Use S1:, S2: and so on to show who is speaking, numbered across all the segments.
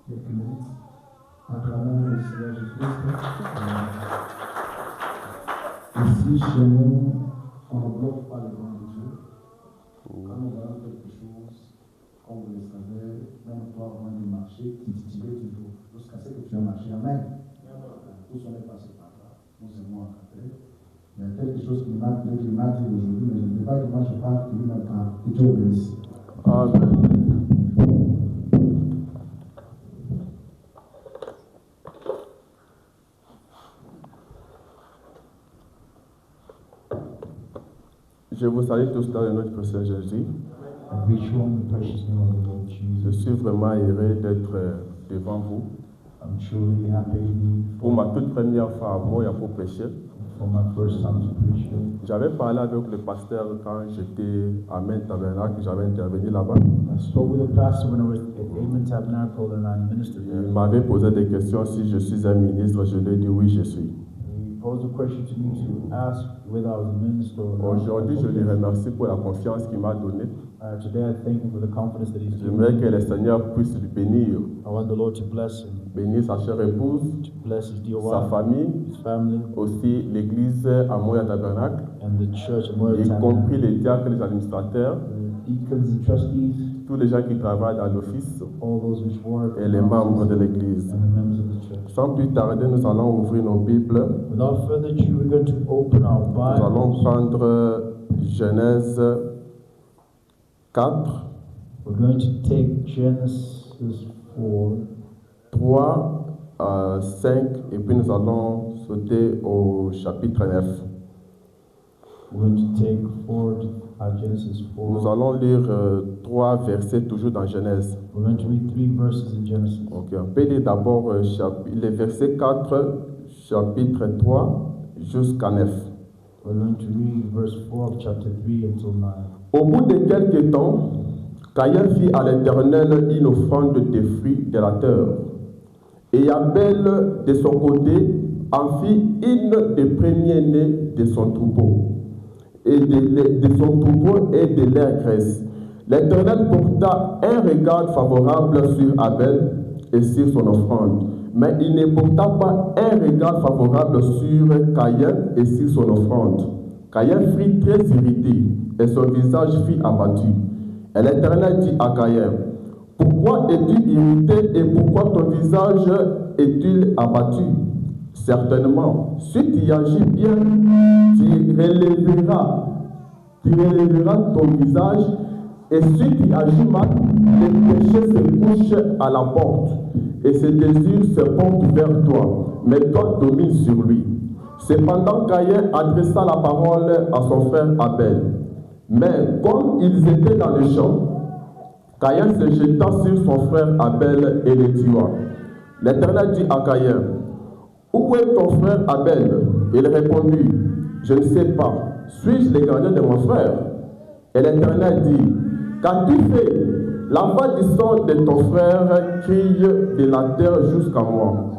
S1: quelques minutes. Acclamons le Seigneur Jésus-Christ. Ici, chez nous, on ne bloque pas les mains de Dieu. Quand nous voyons quelque chose, comme vous le savez, même toi, avant de marcher, tu titillais toujours jusqu'à ce que tu aies marché. Amen. Tous on est passé par là. Nous aimons encadrer. Il y a quelque chose qui m'a dit aujourd'hui, mais je ne veux pas que moi je parle, que lui m'a parlé. Que Dieu bénisse.
S2: Amen. Je vous salue tous dans le nom du Seigneur Jésus. Je suis vraiment heureux d'être devant vous. Pour ma toute première fois à Moya pour prêcher. J'avais parlé avec le pasteur quand j'étais à Main Tabernacle, j'avais intervenu là-bas. Il m'avait posé des questions si je suis un ministre, je lui ai dit oui, je suis. Aujourd'hui, je le remercie pour la confiance qu'il m'a donnée. J'aimerais que le Seigneur puisse le bénir. Bénir sa chère épouse, sa famille, aussi l'église à Moya Tabernacle, y compris les diacres, les administrateurs, tous les gens qui travaillent dans l'office et les membres de l'église. Sans plus tarder, nous allons ouvrir nos Bibles. Nous allons prendre Genèse 4.
S1: We're going to take Genesis 4.
S2: 3 à 5, et puis nous allons sauter au chapitre 9.
S1: We're going to take Genesis 4.
S2: Nous allons lire 3 versets toujours dans Genèse.
S1: We're going to read 3 verses in Genesis.
S2: Okay. On peut lire d'abord les versets 4, chapitre 3 jusqu'à 9.
S1: We're going to read verse 4 of chapter 3 until 9.
S2: Au bout de quelques temps, Caïn fit à l'Éternel une offrande des fruits de la terre. Et Abel, de son côté, en fit une des premiers-nés de son troupeau, et de son troupeau et de leur graisse. L'Éternel porta un regard favorable sur Abel et sur son offrande, mais il ne porta pas un regard favorable sur Caïn et sur son offrande. Caïn fut très irrité, et son visage fut abattu. Et l'Éternel dit à Caïn: pourquoi es-tu irrité et pourquoi ton visage est-il abattu? Certainement, si tu agis bien, tu relèveras ton visage, et si tu agis mal, le péché se couche à la porte, et ses désirs se portent vers toi, mais toi domines sur lui. Cependant, Caïn adressa la parole à son frère Abel. Mais comme ils étaient dans le champ, Caïn se jeta sur son frère Abel et le tua. L'Éternel dit à Caïn: où est ton frère Abel? Il répondit: je ne sais pas. Suis-je le gardien de mon frère? Et l'Éternel dit: qu'as-tu fait? La voix du sang de ton frère crie de la terre jusqu'à moi.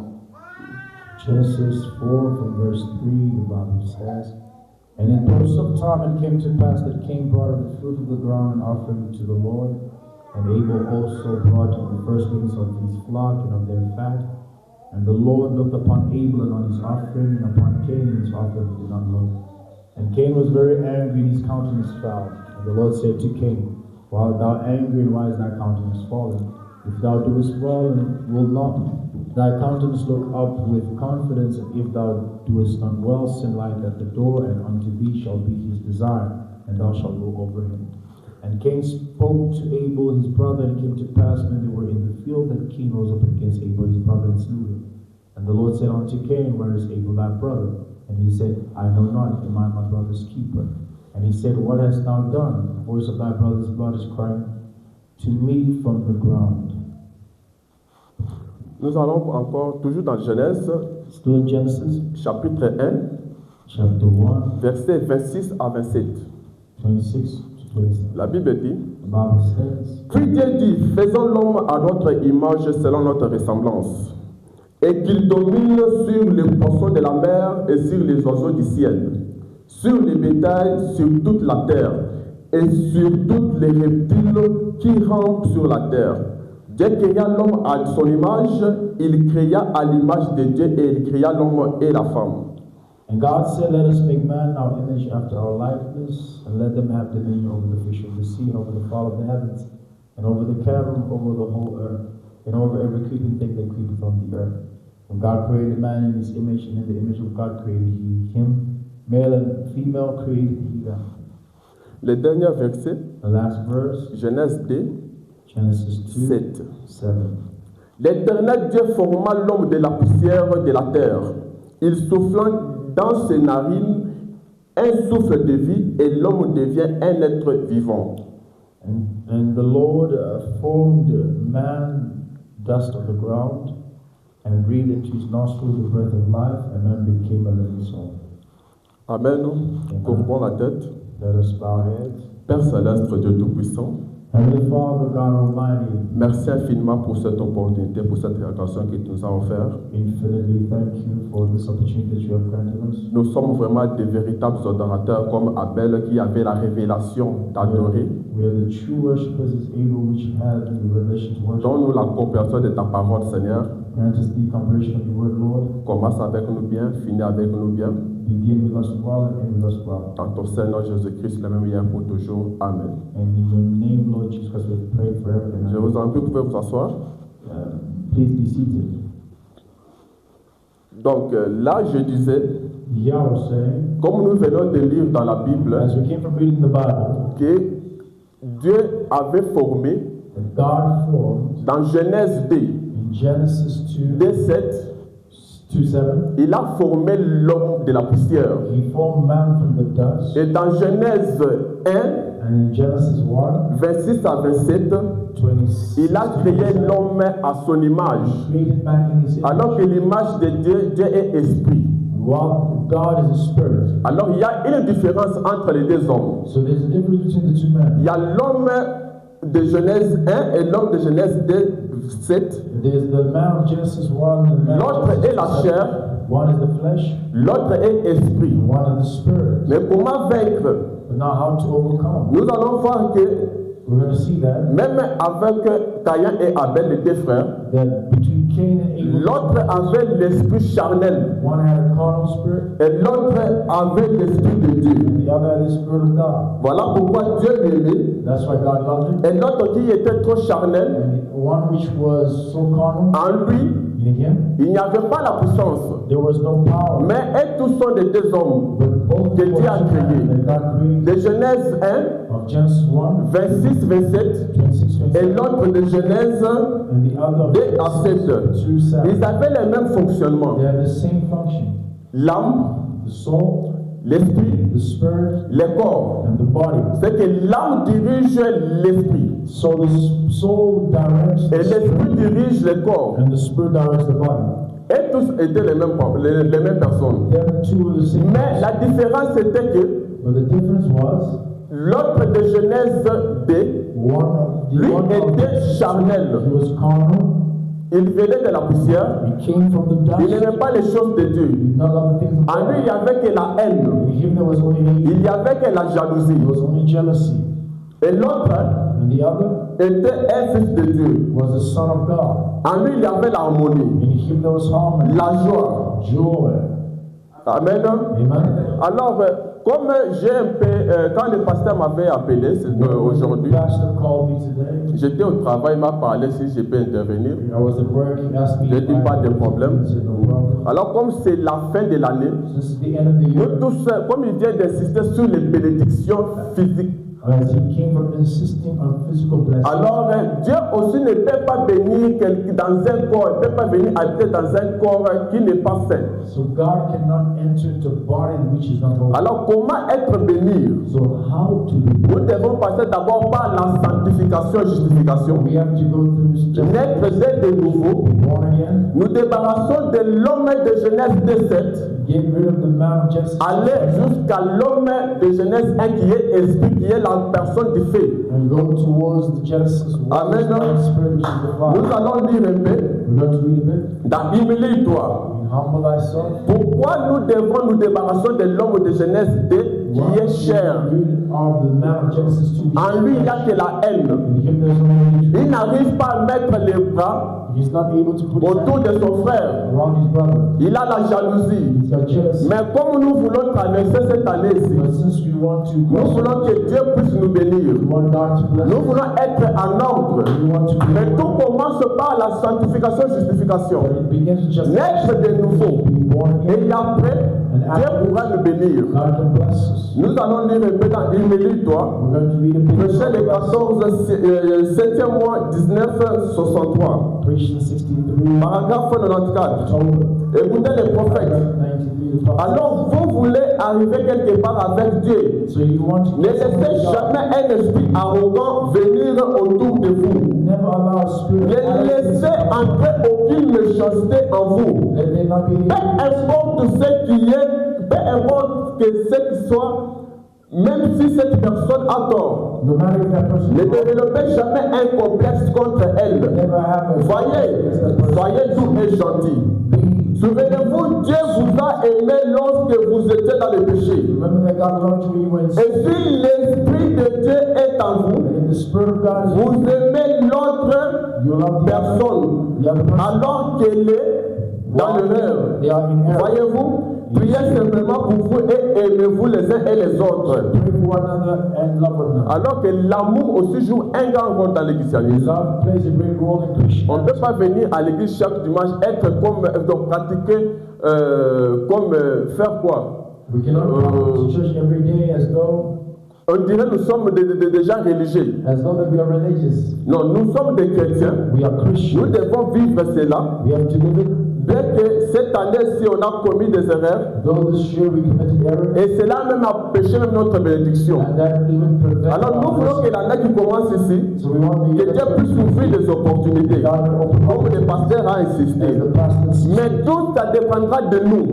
S1: Genesis 4 from verse 3, the Bible says, and in course of time it came to pass that Cain brought of the fruit of the ground an offering to the Lord, and Abel also brought of the firstlings of his flock and of their fat. And the Lord looked upon Abel and on his offering, and upon Cain and his offering he did not look. And Cain was very angry, and his countenance fell. And the Lord said to Cain, why art thou angry, and why is thy countenance fallen? If thou doest well, and will not thy countenance look up with confidence, and if thou doest unwell, sin lieth at the door, and unto thee shall be his desire, and thou shalt rule over him. And Cain spoke to Abel his brother, and it came to pass when they were in the field that Cain rose up against Abel his brother and slew him. And the Lord said unto Cain, where is Abel thy brother? And he said, I know not, am I my brother's keeper? And he said, what hast thou done? The voice of thy brother's blood is crying to me from the ground.
S2: Nous allons encore, toujours dans Genèse,
S1: still in Genesis,
S2: chapitre 1,
S1: chapter 1,
S2: versets 26 à 27.
S1: 26 to 27.
S2: La Bible dit:
S1: The Bible says,
S2: puis Dieu dit, faisons l'homme à notre image selon notre ressemblance, et qu'il domine sur les poissons de la mer et sur les oiseaux du ciel, sur les bétails, sur toute la terre, et sur tous les reptiles qui rampent sur la terre. Dieu créa l'homme à son image, il créa à l'image de Dieu et il créa l'homme et la femme.
S1: And God said, let us make man in our image after our likeness, and let them have dominion over the fish of the sea, and over the fowl of the heavens, and over the cattle, and over the whole earth, and over every creeping thing that creepeth on the earth. And God created man in his image, and in the image of God created he him. Male and female created he them.
S2: Le dernier verset,
S1: The last verse,
S2: Genèse 2,
S1: Genesis 2,
S2: 7.
S1: 7.
S2: L'Éternel Dieu forma l'homme de la poussière de la terre. Il souffla dans ses narines un souffle de vie et l'homme devient un être vivant.
S1: And the Lord formed man dust of the ground and breathed into his nostrils the breath of life, and man became a living soul.
S2: Amen. Courbons la tête.
S1: Let us bow our heads.
S2: Père céleste, Dieu Tout-Puissant,
S1: Heavenly Father, God Almighty,
S2: merci infiniment pour cette opportunité, pour cette occasion que tu nous as offert.
S1: infinitely thank you for this opportunity that you have granted us.
S2: Nous sommes vraiment des véritables adorateurs comme Abel qui avait la révélation d'adorer.
S1: We are the true worshippers as Abel, which had the revelation to worship.
S2: Donne-nous la compréhension de ta parole, Seigneur.
S1: Grant us the comprehension of your word, Lord.
S2: Commence avec nous bien, finis avec nous bien.
S1: Begin with us well and end with us well.
S2: Dans ton Seigneur Jésus-Christ, le même hier pour toujours. Amen.
S1: And in your name, Lord Jesus Christ, we pray forever and
S2: Je
S1: ever.
S2: vous en prie, vous pouvez vous asseoir.
S1: Please be seated.
S2: Donc là, je disais,
S1: Here I was saying,
S2: comme nous venons de lire dans la Bible,
S1: as we came from reading the Bible,
S2: que Dieu avait formé
S1: that God formed
S2: dans Genèse 2,
S1: in Genesis 2,
S2: 2:7,
S1: 2:7,
S2: il a formé l'homme de la poussière.
S1: He formed man from the dust.
S2: Et dans Genèse 1,
S1: And in Genesis 1,
S2: 26 à 27,
S1: 26,
S2: il a créé l'homme à son image.
S1: created man in his image.
S2: Alors que l'image de Dieu, Dieu est esprit.
S1: While God is a spirit.
S2: Alors il y a une différence entre les deux hommes.
S1: So there's a difference between the two men.
S2: Il y a l'homme de Genèse 1 et l'homme de Genèse 2, 7.
S1: There's the man of Genesis 1 and the man
S2: L'autre
S1: of Genesis
S2: est la
S1: 7.
S2: chair,
S1: One is the flesh,
S2: l'autre est esprit.
S1: one is the spirit.
S2: Mais comment vaincre?
S1: But now how to overcome?
S2: Nous allons voir que
S1: We're going to see that
S2: même avec Caïn et Abel, les deux frères,
S1: between Cain and Abel,
S2: l'autre avait l'esprit charnel
S1: one had a carnal spirit
S2: et l'autre avait l'esprit de Dieu.
S1: and the other had the spirit of God.
S2: Voilà pourquoi Dieu l'aimait.
S1: That's why God loved him.
S2: Et l'autre qui était trop charnel,
S1: And the one which was so carnal,
S2: en lui,
S1: in him,
S2: il n'y avait pas la puissance.
S1: there was no power.
S2: Mais eux tous sont des deux hommes
S1: But both
S2: que
S1: were
S2: Dieu a créés.
S1: that God created.
S2: De Genèse 1,
S1: Of Genesis 1,
S2: 26, 27,
S1: 26,
S2: et
S1: 27,
S2: l'autre de Genèse
S1: and the other
S2: 2 à 7.
S1: 2, 7.
S2: Ils avaient le même fonctionnement.
S1: They have the same function.
S2: L'âme,
S1: The soul,
S2: l'esprit,
S1: the spirit,
S2: le corps.
S1: and the body.
S2: C'est que l'âme dirige l'esprit
S1: So the soul directs
S2: et
S1: the
S2: l'esprit
S1: spirit,
S2: dirige le corps.
S1: and the spirit directs the body.
S2: Et tous étaient les mêmes personnes.
S1: Them two are the same.
S2: Mais la différence c'était que
S1: But the difference was
S2: l'autre de Genèse 2, lui était charnel.
S1: he was carnal.
S2: Il venait de la poussière.
S1: He came from the
S2: Il
S1: dust.
S2: n'aimait pas les choses de
S1: He
S2: Dieu.
S1: did not love the things of
S2: En lui, il n'y
S1: God.
S2: avait que la haine.
S1: In him there was only hate.
S2: Il n'y avait que la jalousie.
S1: There was only jealousy.
S2: Et l'autre
S1: And the other
S2: était un fils de Dieu.
S1: was the son of God.
S2: En lui, il y avait l'harmonie,
S1: In him there was harmony,
S2: la joie.
S1: joy.
S2: Amen.
S1: Amen.
S2: Alors, comme j'ai un peu, quand le pasteur m'avait appelé aujourd'hui,
S1: The pastor called me today.
S2: j'étais au travail, il m'a parlé si je peux intervenir.
S1: I was at work. He asked me
S2: Je
S1: if
S2: dis pas de
S1: I
S2: problème.
S1: I said no problem.
S2: Alors, comme c'est la fin de l'année,
S1: This is the end of the year.
S2: nous tous, comme il vient d'insister sur les bénédictions physiques,
S1: As he came from insisting on physical blessings.
S2: alors Dieu aussi ne peut pas bénir dans un corps, il ne peut pas venir habiter dans un corps qui n'est pas sain.
S1: So God cannot enter into a body which is not holy.
S2: Alors, comment être béni?
S1: So how to be
S2: Nous devons passer d'abord par la sanctification et justification.
S1: We have to go through
S2: Naître de nouveau.
S1: born again,
S2: Nous débarrassons de l'homme de Genèse 2:7,
S1: get rid of the man of Genesis,
S2: aller jusqu'à l'homme de Genèse 1 qui est esprit, qui est la personne du fait.
S1: and go towards the Genesis 1,
S2: Amen.
S1: spirit, which is the Father.
S2: Nous allons lire un peu
S1: We're going to read a bit.
S2: dans Humilie-toi.
S1: Humble thyself.
S2: Pourquoi nous devons nous débarrasser de l'homme de Genèse 2, qui est chair. En lui, il n'y a que la haine. Il n'arrive pas à mettre les bras autour de son frère. Il a la jalousie. Mais comme nous voulons traverser cette année-ci, nous voulons que Dieu puisse nous bénir. Nous voulons être en ordre. Mais tout commence par la sanctification et justification. Naître de nouveau. Et après, Dieu pourra nous bénir. Nous allons lire un peu dans Émilie, toi. Verset le 14, 7e mois, 1963. Paragraphe 94. Écoutez les prophètes. Alors vous voulez arriver quelque part avec Dieu. Ne laissez jamais un esprit arrogant venir autour de vous. Ne laissez entrer aucune méchanceté en vous. Peu importe ce qui est, peu importe que ce qui soit, même si cette personne a tort, ne développez jamais un complexe contre elle. Soyez doux et gentil. Souvenez-vous, Dieu vous a aimé lorsque vous étiez dans le péché. Et si l'Esprit de Dieu est en vous, vous aimez l'autre personne alors qu'elle est dans l'erreur. Voyez-vous, priez simplement pour vous et aimez-vous les uns et les autres. Alors que l'amour aussi joue un grand rôle dans le christianisme. On ne peut pas venir à l'église chaque dimanche, être comme, donc pratiquer, comme faire quoi? On dirait nous sommes des gens religieux. Non, nous sommes des chrétiens. Nous devons vivre cela. Dès que cette année-ci on a commis des erreurs, et cela même a péché même notre bénédiction. Alors nous voulons que l'année qui commence ici, que Dieu puisse ouvrir des opportunités, comme le pasteur a insisté. Mais tout ça dépendra de nous.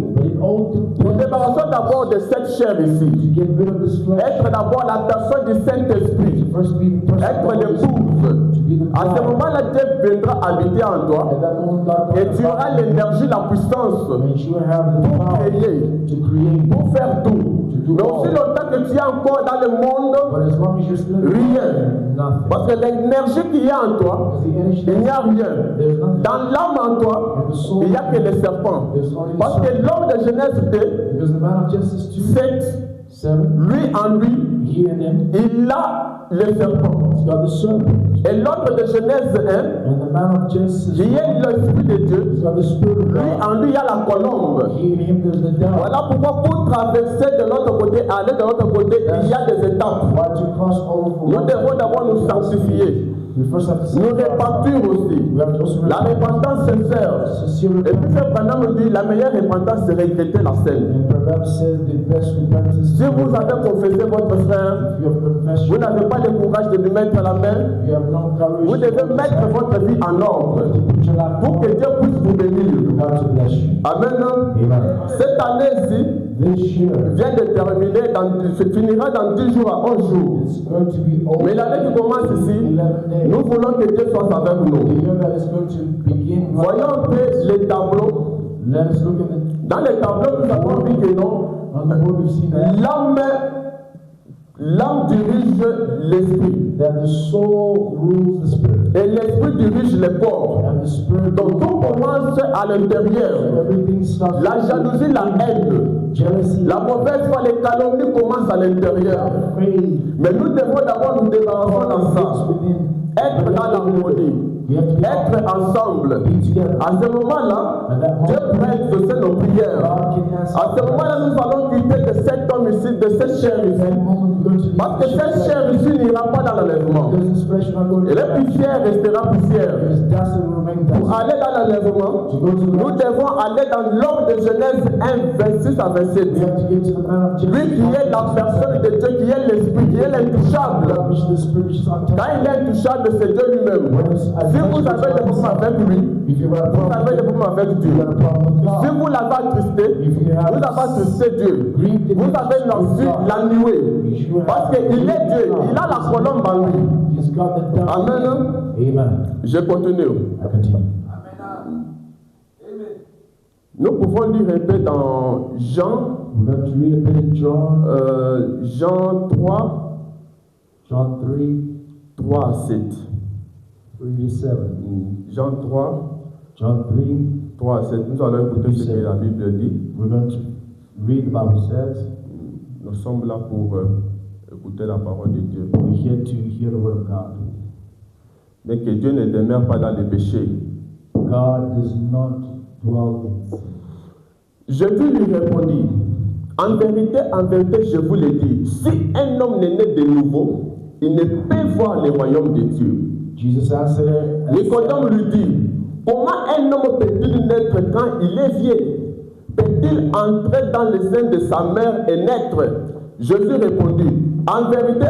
S2: Nous débarrassons d'abord de cette chair ici. Être d'abord la personne du Saint-Esprit. Être l'épouse. À ce moment-là, Dieu viendra habiter en toi. Et tu auras l'énergie, la puissance pour créer, pour faire tout. Mais aussi longtemps que tu es encore dans le monde, rien. Parce que l'énergie qui est en toi, il n'y a rien. Dans l'âme en toi, il n'y a que les serpents. Parce que l'homme de Genèse 2, 7, lui en lui, il a les serpents. Et l'autre de Genèse 1, qui est l'Esprit de Dieu, lui en lui il y a la colombe. Voilà pourquoi pour traverser de l'autre côté, aller de l'autre côté, il y a des étapes. Nous devons d'abord nous sanctifier. Nous repentir aussi. La repentance sincère. Et puis Frère Branham nous dit la meilleure repentance c'est regretter la scène. Si vous avez confessé votre frère, vous n'avez pas le courage de lui mettre la main, vous devez mettre votre vie en ordre pour que Dieu puisse vous bénir. Amen. Cette année-ci vient de terminer, finira dans 10 jours à 11 jours. Mais l'année qui commence ici, nous voulons que Dieu soit avec nous. Voyons un peu les tableaux. Dans les tableaux, nous avons vu que non, l'âme dirige l'esprit. Et l'esprit dirige le corps. Donc tout commence à l'intérieur. La jalousie, la haine, la mauvaise foi, les calomnies commencent à l'intérieur. Mais nous devons d'abord nous débarrasser dans ça. Être dans l'harmonie, être ensemble. À ce moment-là, Dieu pourra exaucer nos prières. À ce moment-là, nous allons quitter de cet homme ici, de cette chair ici. Parce que cette chair ici n'ira pas dans l'enlèvement. Et la poussière restera poussière. Pour aller dans l'enlèvement, nous devons aller dans l'homme de Genèse 1, 26 à 27. Lui qui est la personne de Dieu, qui est l'esprit, qui est l'intouchable. Quand il est intouchable, c'est Dieu lui-même. Si vous avez des problèmes avec lui, vous avez des problèmes avec Dieu. Si vous l'avez attristé, vous avez attristé Dieu. Vous avez l'ennué. Parce qu'il est Dieu, il a la colombe en lui. Amen. Je continue. Nous pouvons lire un peu dans Jean,
S1: We're going to read a bit in John,
S2: Jean 3,
S1: John 3,
S2: 3 à 7.
S1: 3 to 7.
S2: Jean 3,
S1: John 3,
S2: 3 à 7. Nous allons écouter ce que la Bible dit.
S1: we're going to read the Bible says.
S2: Nous sommes là pour écouter la parole de Dieu.
S1: We're here to hear the word of God.
S2: Mais que Dieu ne demeure pas dans le péché.
S1: God does not dwell in sin.
S2: Jésus lui répondit, en vérité, je vous le dis, si un homme n'est né de nouveau, il ne peut voir le royaume de Dieu.
S1: Jesus answered,
S2: Nicodème lui dit, comment un homme peut-il naître quand il est vieux? Peut-il entrer dans le sein de sa mère et naître? Jésus répondit, en vérité,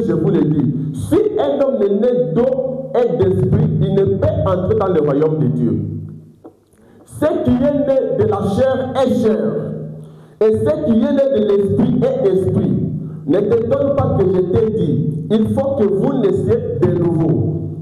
S2: je vous le dis, si un homme est né d'eau et d'esprit, il ne peut entrer dans le royaume de Dieu. Ce qui est né de la chair est chair, et ce qui est né de l'esprit est esprit. Ne t'étonne pas que je t'ai dit, il faut que vous naissiez de nouveau.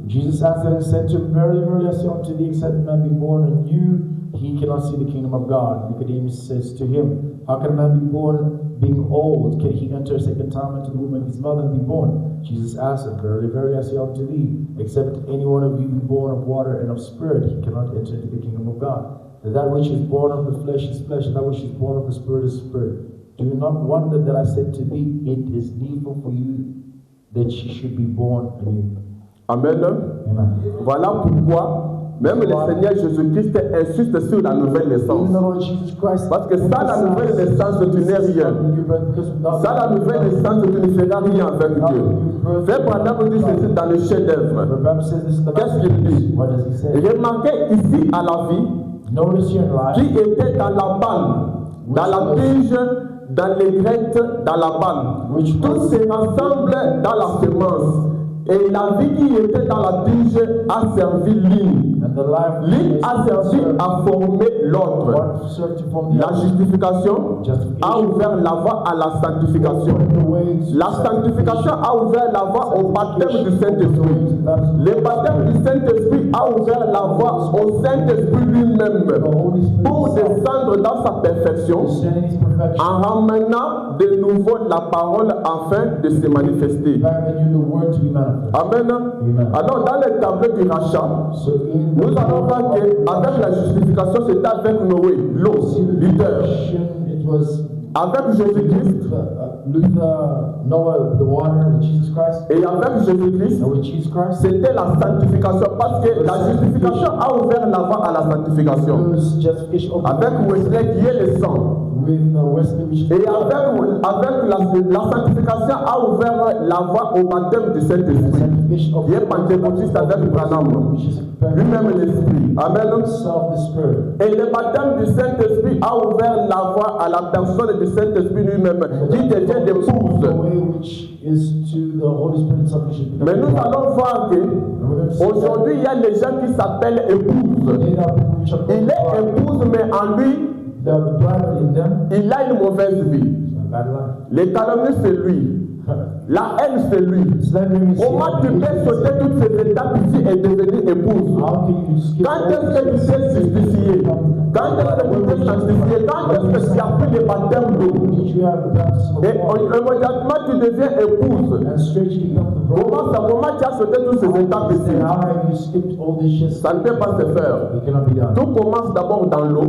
S1: Jesus answered and said to him, Verily, verily, I say unto thee, except a man be born anew, he cannot see the kingdom of God. Nicodemus says to him, how can a man be born being old? Can he enter a second time into the womb of his mother and be born? Jesus answered, Verily, verily, I say unto thee, except any one of you be born of water and of spirit, he cannot enter into the kingdom of God. That which is born of the flesh is flesh, and that which is born of the spirit is spirit. Do not wonder that I said to thee, it is needful for you that ye should be born anew.
S2: Amen.
S1: Amen.
S2: Voilà pourquoi même le Seigneur Jésus-Christ insiste sur la nouvelle naissance. Parce que sans la nouvelle naissance, tu n'es rien. Sans la nouvelle naissance, tu ne feras rien avec Dieu. Frère Branham dit ceci dans le chef-d'œuvre. Qu'est-ce qu'il dit? Remarquez ici à la vie qui était dans la balle, dans la tige, dans les grettes, dans la balle. Tout se rassemble dans la semence. Et la vie qui était dans la tige a servi l'une. L'une a servi à former l'autre. La justification a ouvert la voie à la sanctification. La sanctification a ouvert la voie au baptême du Saint-Esprit. Le baptême du Saint-Esprit a ouvert la voie au Saint-Esprit lui-même pour descendre dans sa perfection en ramenant de nouveau la parole afin de se manifester. Amen. Alors dans le tableau du rachat, nous allons voir qu'avec la justification, c'est avec Noé, l'eau, leader. Avec Jésus-Christ, et avec Jésus-Christ, c'était la sanctification, parce que la justification a ouvert la voie à la sanctification. Avec Wesley qui est le sang. Et avec la sanctification a ouvert la voie au baptême du Saint-Esprit. Qui est pentecôtiste avec Branham. Lui-même l'Esprit. Amen. Et le baptême du Saint-Esprit a ouvert la voie à la personne du Saint-Esprit lui-même, qui devient l'épouse. Mais nous allons voir que aujourd'hui il y a des gens qui s'appellent épouses. Il est épouse, mais en lui, il a une mauvaise vie. Les calomnies, c'est lui. La haine, c'est lui. Comment tu peux sauter toutes ces étapes ici et devenir épouse? Quand est-ce que tu sais justifier? Quand est-ce que tu peux sanctifier? Quand est-ce que tu as pris le baptême d'eau? Et immédiatement tu deviens épouse. Comment tu as sauté toutes ces étapes ici? Ça ne peut pas se faire. Tout commence d'abord dans l'eau.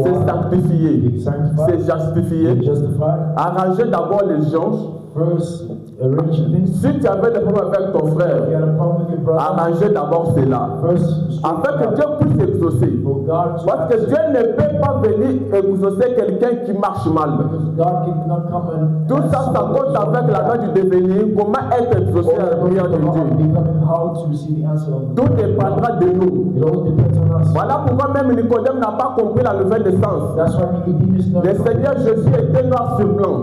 S2: C'est sanctifié. C'est justifié. Arranger d'abord les gens. Si tu avais des problèmes avec ton frère, arrangez d'abord cela, afin que Dieu puisse exaucer. Parce que Dieu ne peut pas venir exaucer quelqu'un qui marche mal. Tout ça, ça compte avec la loi du devenir, comment être exaucé à la prière de Dieu. Tout dépendra de nous. Voilà pourquoi même Nicodème n'a pas compris la nouvelle naissance. Le Seigneur Jésus était noir sur blanc.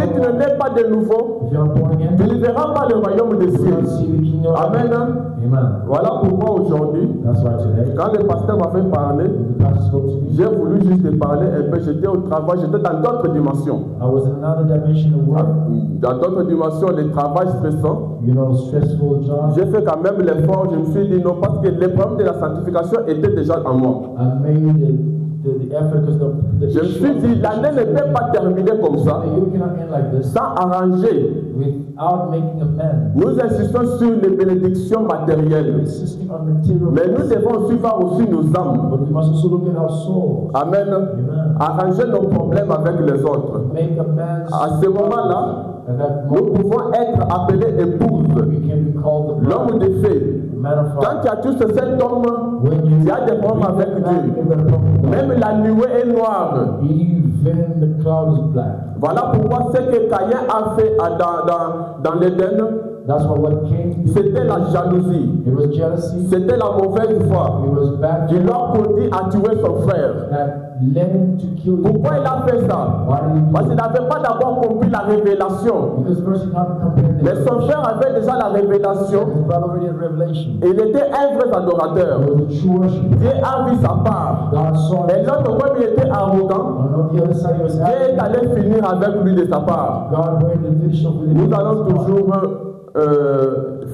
S2: Si tu ne nais pas de nouveau,
S1: if you are born again,
S2: tu ne verras pas le royaume des
S1: you will
S2: cieux.
S1: not see the kingdom.
S2: Amen.
S1: Amen.
S2: Voilà pourquoi aujourd'hui,
S1: That's why today,
S2: quand le pasteur m'avait parlé,
S1: the pastor spoke to me.
S2: j'ai voulu juste te parler un peu. J'étais au travail, j'étais dans d'autres dimensions.
S1: I was in another dimension of work.
S2: Dans d'autres dimensions, le travail stressant.
S1: You know, stressful job.
S2: J'ai fait quand même l'effort, je me suis dit non, parce que les problèmes de la sanctification étaient déjà en moi.
S1: I made the effort because the
S2: Je me suis dit, l'année ne peut pas terminer comme ça,
S1: You cannot end like this
S2: sans arranger.
S1: without making amends.
S2: Nous insistons sur les bénédictions matérielles,
S1: Insisting on material.
S2: mais nous devons aussi voir aussi nos âmes.
S1: But we must also look at our souls.
S2: Amen.
S1: Amen.
S2: Arranger nos problèmes avec les autres.
S1: Make amends.
S2: À ce moment-là,
S1: At that
S2: nous
S1: moment,
S2: pouvons être appelés épouses,
S1: we can be called the
S2: l'homme
S1: bride,
S2: de fée.
S1: man of
S2: Quand
S1: God.
S2: tu as tous cet homme,
S1: When you
S2: il y a des problèmes avec Dieu. Même la nuée est noire.
S1: even the cloud is black.
S2: Voilà pourquoi ce que Caïn a fait dans l'Éden,
S1: That's what came.
S2: c'était la jalousie,
S1: It was jealousy.
S2: c'était la mauvaise foi
S1: It was bad
S2: qui l'a conduit à tuer son frère.
S1: that led him to kill you.
S2: Pourquoi il a fait ça?
S1: Why did he
S2: Parce
S1: do
S2: qu'il
S1: it?
S2: n'avait pas d'abord compris la révélation.
S1: Because first he not compared
S2: Mais son frère avait déjà la révélation.
S1: His brother already had revelation.
S2: Il était un vrai adorateur.
S1: He was a true worshiper.
S2: Dieu a vu sa part.
S1: God saw
S2: Et
S1: it.
S2: l'autre, comme il était arrogant,
S1: On the other side, he was
S2: Dieu est
S1: happy.
S2: allé finir avec lui de sa part.
S1: God waited to finish up with him.
S2: Nous allons toujours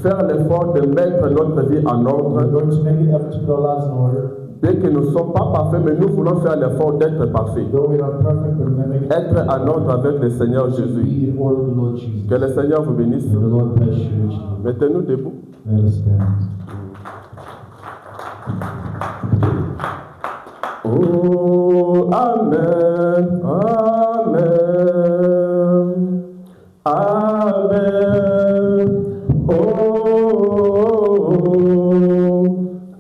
S2: faire l'effort de mettre notre vie en
S1: We're
S2: ordre.
S1: going to make an effort to put our lives in order.
S2: Bien que nous ne sommes pas parfaits, mais nous voulons faire l'effort d'être parfaits.
S1: Though we're not perfect, but we're making
S2: Être en ordre avec le Seigneur
S1: to
S2: Jésus.
S1: be in order with the Lord Jesus.
S2: Que le Seigneur vous bénisse.
S1: And the Lord bless you richly.
S2: Mettez-nous debout.
S1: Let us stand.
S2: Oh, Amen, Amen, Amen. Oh,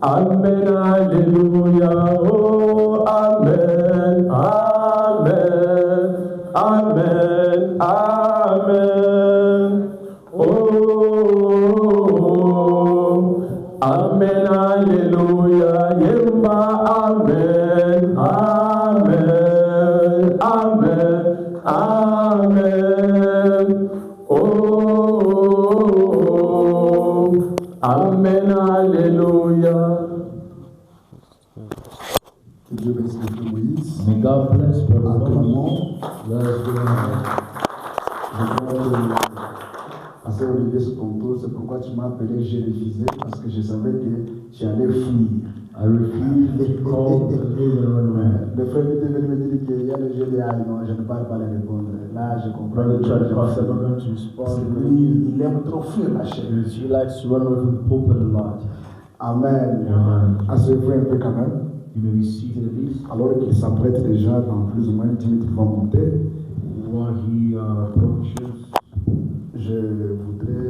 S2: Amen, Alléluia. Oh, Amen, Amen, Amen, Amen. Oh, Amen, Alléluia. Yemba, Amen, Amen, Amen, Amen. Oh, Amen, Alléluia.
S3: Que Dieu bénisse le frère Moïse.
S1: May God bless Brother Moses.
S3: Acclamons.
S1: Let us do it.
S3: Je crois que, Pasteur Olivier, c'est ton tour. C'est pourquoi tu m'as appelé, j'ai refusé, parce que je savais que tu allais fuir.
S1: I refuse to call the leader and run away.
S3: Le frère était venu me dire qu'il y a le jeu de ah non, je ne parle pas les répondre. Là, je comprends.
S1: Brother tried to pass, I'm not going to
S3: Parce
S1: respond.
S3: que lui, il aime trop fuir la chair.
S1: Because he likes to run away from the pulpit a lot.
S3: Amen.
S1: Amen.
S3: Asseyez-vous un peu quand même.
S1: You may be seated at least.
S3: Alors qu'il s'apprête déjà dans plus ou moins 10 minutes, il va monter.
S1: While he approaches,
S3: Je voudrais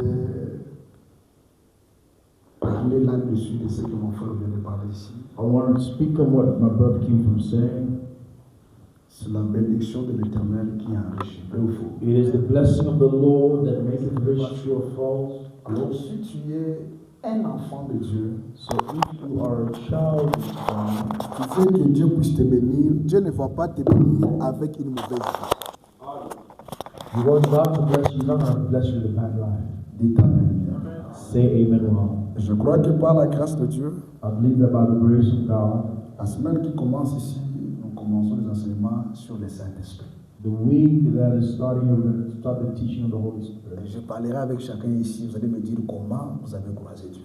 S3: parler là-dessus de ce que mon frère vient de parler ici.
S1: I want to speak on what my brother came from saying.
S3: C'est la bénédiction de l'Éternel qui enrichit, vrai ou faux?
S1: It is the blessing of the Lord that maketh rich, true or false.
S3: Alors, si tu es un enfant de Dieu,
S1: So if you are a child of God,
S3: tu sais que Dieu puisse te bénir. Dieu ne va pas te bénir avec une mauvaise vie.
S1: you want God to bless you, He's not going to bless you with a bad life.
S3: Dites Amen.
S1: Say amen well.
S3: Je crois que par la grâce de Dieu,
S1: I believe that by the grace of God,
S3: la semaine qui commence ici, nous commençons les enseignements sur le Saint-Esprit.
S1: the week that is starting, we're going to start the teaching of the Holy
S3: Et
S1: Spirit.
S3: je parlerai avec chacun ici, vous allez me dire comment vous avez croisé Dieu.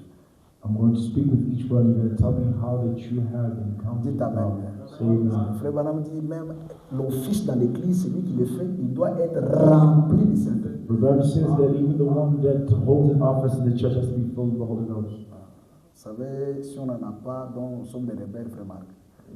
S1: I'm going to speak with each one. You're going to tell me how that you have encountered
S3: Dites
S1: God.
S3: Amen.
S1: Say amen.
S3: Frère Branham dit même l'office dans l'église, celui qui le fait, il doit être rempli du Saint-Esprit.
S1: The Bible says that even the one that holds an office in the church has to be filled with the Holy Ghost.
S3: Vous savez, si on n'en a pas, donc nous sommes des rebelles, frère Marc.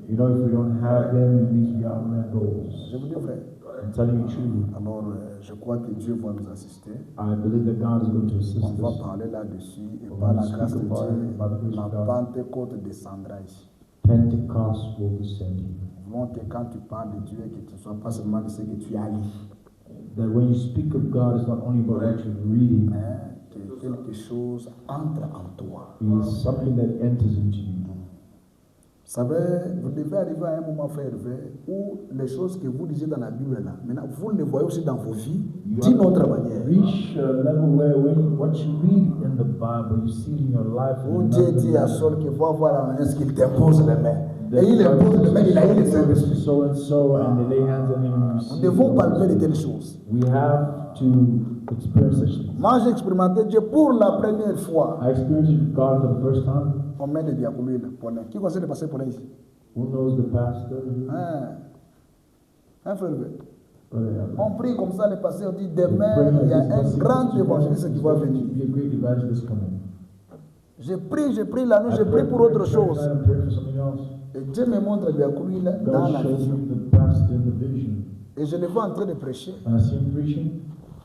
S1: You know, if we don't have them, it means we are goals.
S3: Je vous dis vrai.
S1: I'm telling you truly.
S3: Alors, je crois que Dieu va nous assister.
S1: I believe that God is going to assist
S3: On va
S1: us.
S3: parler là-dessus et
S1: On
S3: par
S1: va
S3: la grâce de
S1: speak about it, by the
S3: Dieu,
S1: grace
S3: la
S1: of God.
S3: Pentecôte descendra ici.
S1: Pentecost will descend you.
S3: Nous voulons que quand tu parles de Dieu, que tu ne sois pas seulement de ce que tu as lu,
S1: That when you speak of God, it's not only about what you're reading,
S3: mais que quelque chose entre en toi.
S1: it is something that enters into you.
S3: savez, vous devez arriver à un moment, frère Hervé, où les choses que vous lisez dans la Bible, là, maintenant, vous les voyez aussi dans vos vies, d'une autre manière.
S1: Reach a level where what you read in the Bible, you see it in your life.
S3: Où Dieu dit à Saul qu'il faut avoir la manière qu'il t'impose les mains. Et il impose les mains, il a eu les Saint-Esprit.
S1: So and so, and they lay hands on him. And you
S3: Nous
S1: see
S3: devons palper de telles choses.
S1: We have to experience such things.
S3: Moi, j'ai expérimenté Dieu pour la première fois.
S1: I experienced God for the first time.
S3: On met des diaconis là, pour qui conseille de passer pour là ici?
S1: Who knows the pastor?
S3: Un frère.
S1: Brother,
S3: On prie comme ça, le pasteur dit demain, il y a un grand évangéliste qui va venir.
S1: Be a great evangelist coming.
S3: Je prie la nuit, je prie pour autre chose.
S1: I pray for something else.
S3: Et Dieu me montre diaconis là dans
S1: God
S3: la
S1: shows
S3: vision.
S1: me the pastor in the vision.
S3: Et je le vois en train de prêcher.
S1: And I see him preaching.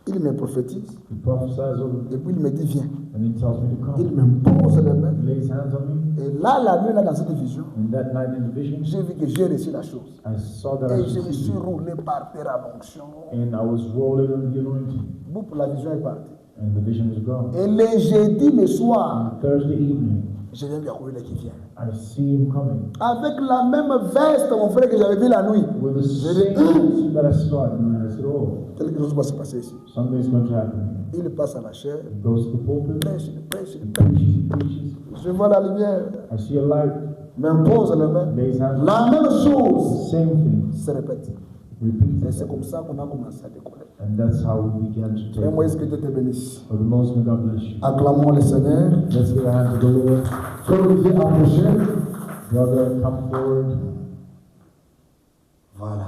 S3: Il me prophétise.
S1: He prophesies over me.
S3: Et puis il me dit viens.
S1: And he tells me to
S3: Il
S1: come.
S3: me pose les mains.
S1: He lays hands on me.
S3: Et là, la nuit, là, dans cette vision,
S1: And that night in the vision,
S3: j'ai vu que j'ai reçu la chose.
S1: I saw that I
S3: Et je me suis
S1: received it.
S3: roulé par terre à l'onction.
S1: And I was rolling on the anointing.
S3: Boum, la vision est partie.
S1: And the vision was gone.
S3: Et le jeudi, le soir,
S1: On Thursday evening,
S3: je viens diaconis là qui vient.
S1: I see him coming.
S3: Avec la même veste, mon frère, que j'avais vu la nuit.
S1: With the same suit that I saw. And I said, oh,
S3: Quelque chose va se passer ici.
S1: something's going to happen.
S3: Il passe à la chair.
S1: He goes to the pulpit.
S3: Prêche, prêche,
S1: He
S3: prêche.
S1: preaches. He preaches.
S3: Je vois la lumière.
S1: I see a light.
S3: M'impose les mains.
S1: Lays hands.
S3: La même chose
S1: Same thing.
S3: se répète.
S1: Repeats
S3: Et
S1: it.
S3: c'est comme ça qu'on a commencé à décoller.
S1: And that's how we began to take
S3: Et moi,
S1: it.
S3: est-ce que Dieu te bénisse?
S1: For the most, may God bless you.
S3: Acclamons le Seigneur.
S1: Let's give a hand to the Lord.
S3: Frère Olivier, approchez.
S1: Brother, come forward.
S3: Voilà.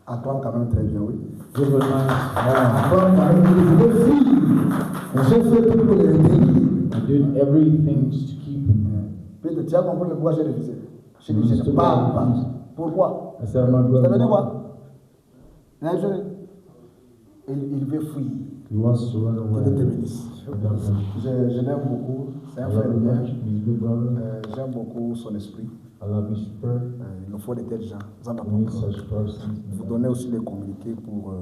S3: Acclame quand même très bien, oui.
S1: Give a nice hand.
S3: Acclame quand même. Les filles, j'ai fait tout pour les aider.
S1: I did everything to keep him.
S3: Peut-être tu as compris pourquoi j'ai refusé. Je dis, je ne parle pas. Pourquoi?
S1: I said, my
S3: Ça veut dire
S1: brother,
S3: quoi? Il veut fuir.
S1: he wants to run
S3: Que
S1: away.
S3: Dieu te bénisse.
S1: God bless you.
S3: Je l'aime beaucoup. C'est
S1: I
S3: un
S1: love
S3: frère
S1: him
S3: bien.
S1: much. He's a good brother.
S3: J'aime beaucoup son esprit.
S1: I love his spirit.
S3: Il nous faut de tels gens. Ça m'a
S1: We need
S3: compris.
S1: such persons.
S3: Vous donnez aussi les communiqués pour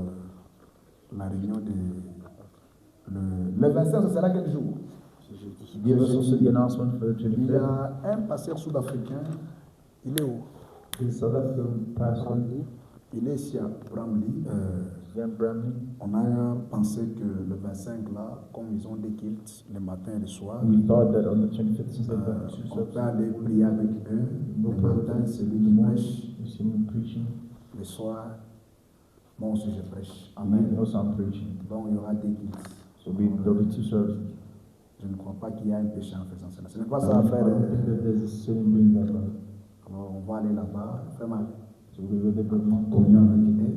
S3: la réunion le 25, ce sera quel jour?
S1: Give us also the announcement for the
S3: Il y
S1: 25th.
S3: a un pasteur sud-africain. Il est où?
S1: The South African pastor,
S3: Il est ici à Bramley.
S1: Jan Bramley.
S3: On a pensé que le 25 là, comme ils ont des kilts le matin et le soir,
S1: We thought that on the 25th, since they've got two
S3: on peut
S1: services,
S3: aller prier avec eux.
S1: no
S3: Le
S1: problem.
S3: matin, c'est lui
S1: In the
S3: qui
S1: morning,
S3: prêche.
S1: you see me preaching.
S3: Le soir, moi aussi je prêche.
S1: Amen.
S3: Amen.
S1: Also, I'm preaching.
S3: Donc il y aura des kilts.
S1: So there'll be two services.
S3: Je ne crois pas qu'il y a un péché en faisant cela. Ce n'est pas
S1: I
S3: ça à
S1: don't
S3: faire.
S1: think that there's a sin in doing that, right?
S3: Alors on va aller là-bas, vraiment,
S1: So we go there, but
S3: communion avec eux.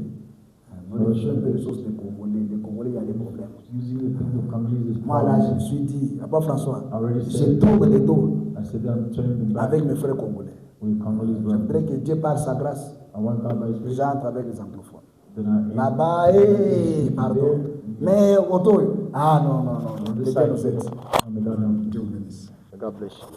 S3: Nous réfléchissons un peu les choses des Congolais. Les Congolais, il y a des problèmes.
S1: using the things of Congolese as
S3: Moi là, je me suis dit, pas François,
S1: I already
S3: je
S1: said,
S3: tourne les dos
S1: I said that I'm turning them back
S3: avec mes frères congolais.
S1: with Congolese
S3: Je
S1: brothers.
S3: voudrais que Dieu par sa grâce,
S1: I want God by His grace.
S3: j'entre avec les anglophones.
S1: Then I aim
S3: Là-bas, pardon. Mais auto, ah non, non, non, non.
S1: on
S3: Que
S1: this
S3: Dieu
S1: side.
S3: nous aide.
S1: May God help you.
S3: Dieu vous bénisse.
S1: May God bless you.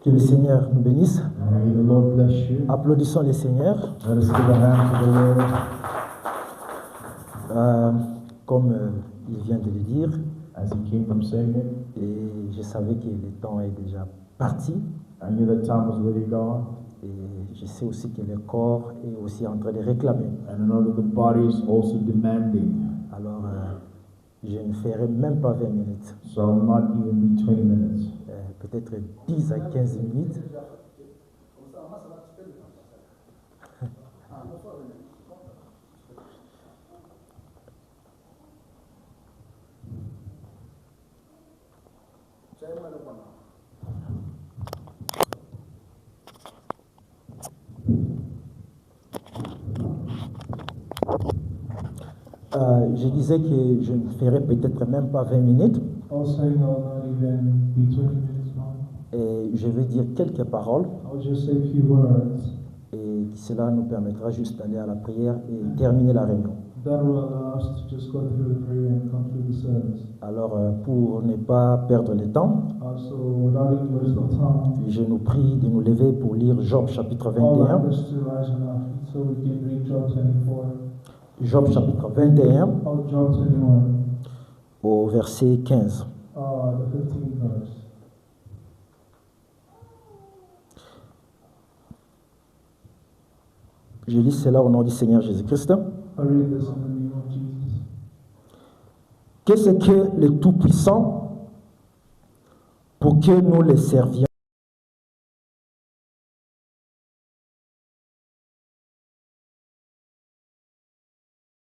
S4: Que le Seigneur nous bénisse.
S1: May the Lord bless you.
S4: Applaudissons le Seigneur.
S1: Let us give a hand to the Lord.
S4: Comme il vient de le dire,
S1: As he came from saying it,
S4: et je savais que le temps est déjà parti,
S1: I knew that time was already gone,
S4: et je sais aussi que le corps est aussi en train de réclamer.
S1: and I know that the body is also demanding.
S4: Alors, je ne ferai même pas 20 minutes,
S1: So I'll not even be 20 minutes.
S4: peut-être 10 à 15 minutes. Je disais que je ne ferai peut-être même pas 20 minutes,
S1: I was saying I'll not even be 20 minutes long.
S4: et je vais dire quelques paroles,
S1: I'll just say a few words,
S4: et cela nous permettra juste d'aller à la prière et terminer la réunion.
S1: That will allow us to just go through the prayer and come through the service.
S4: Alors, pour ne pas perdre le temps,
S1: So without any waste of time,
S4: je nous prie de nous lever pour lire Job chapitre
S1: all I
S4: 21.
S1: just to rise on our feet so we can read Job 24.
S4: Job chapitre 21
S1: Oh, Job 21,
S4: au verset 15.
S1: the 15th verse.
S4: Je lis cela au nom du Seigneur Jésus-Christ.
S1: I read this in the name of Jesus.
S4: Qu'est-ce que le Tout-Puissant pour que nous le servions?